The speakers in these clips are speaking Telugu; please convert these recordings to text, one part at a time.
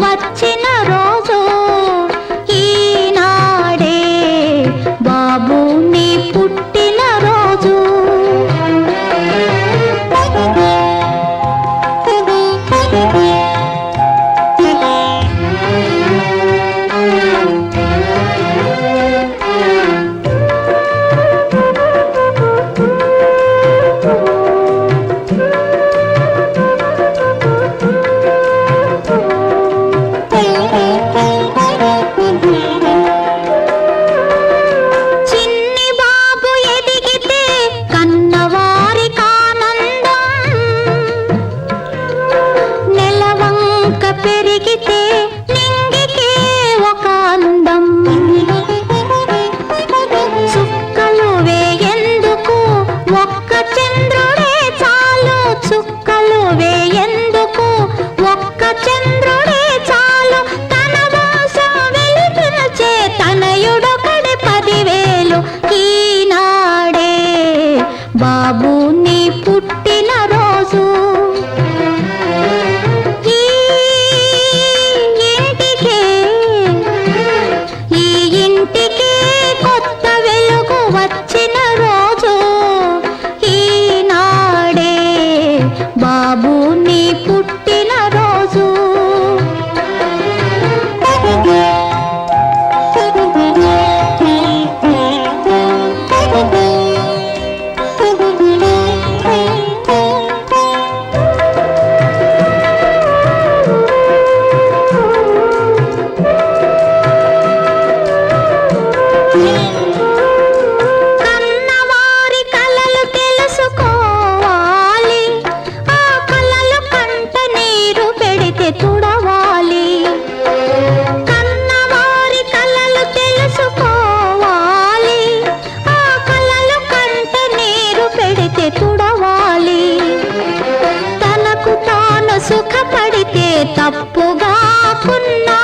వచ్చిన రోజు ఈనాడే బాబు నీ పుట్టిన రోజు. బాబు నీ పుట్టిన రోజు ఈ ఇంటికే కొత్త వెలుగు వచ్చిన రోజు ఈనాడే బాబు నీ పుట్టిన రోజు. కన్నవారి కలలు తెలుసుకోవాలి, ఆ కలలు కంట నీరు పెడితే తుడవాలి. కన్నవారి కలలు తెలుసుకోవాలి, ఆ కలలు కంట నీరు పెడితే తుడవాలి. తనకు తాను సుఖపడితే తప్పుగా కున్నా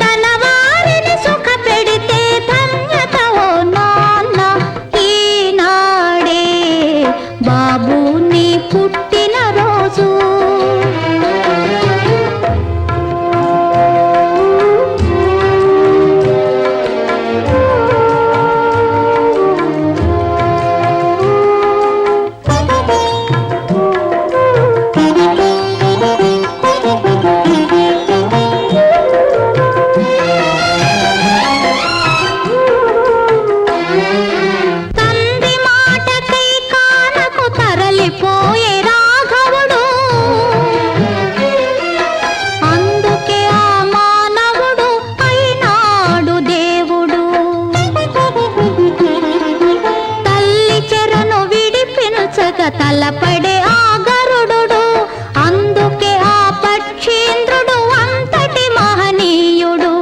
తన వారిని సుఖ పెడితే ధన్యత ఓ నాన్న. ఈనాడే బాబు నీ పుట్టిన రోజు. తండ్రి మాటకై కానకు తరలిపోయే రాఘవుడు, అందుకే ఆ మానవుడు అయినాడు దేవుడు. తల్లి చెరను విడిపించక తలపడే ఆ గరుడు, అందుకే ఆ పక్షీంద్రుడు అంతటి మహనీయుడు.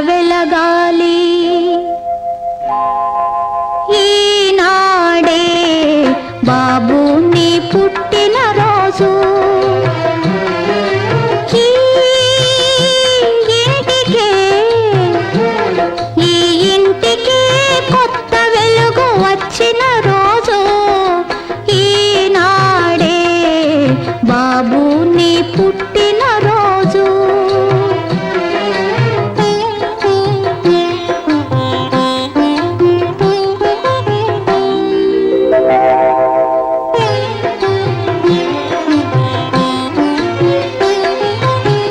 వెలగాలి ఈనాడే బాబు నీ పుట్టిన రోజు. ఈ ఇంటికే కొత్త వెలుగు వచ్చిన రోజు ఈనాడే బాబు నీ పుట్టిన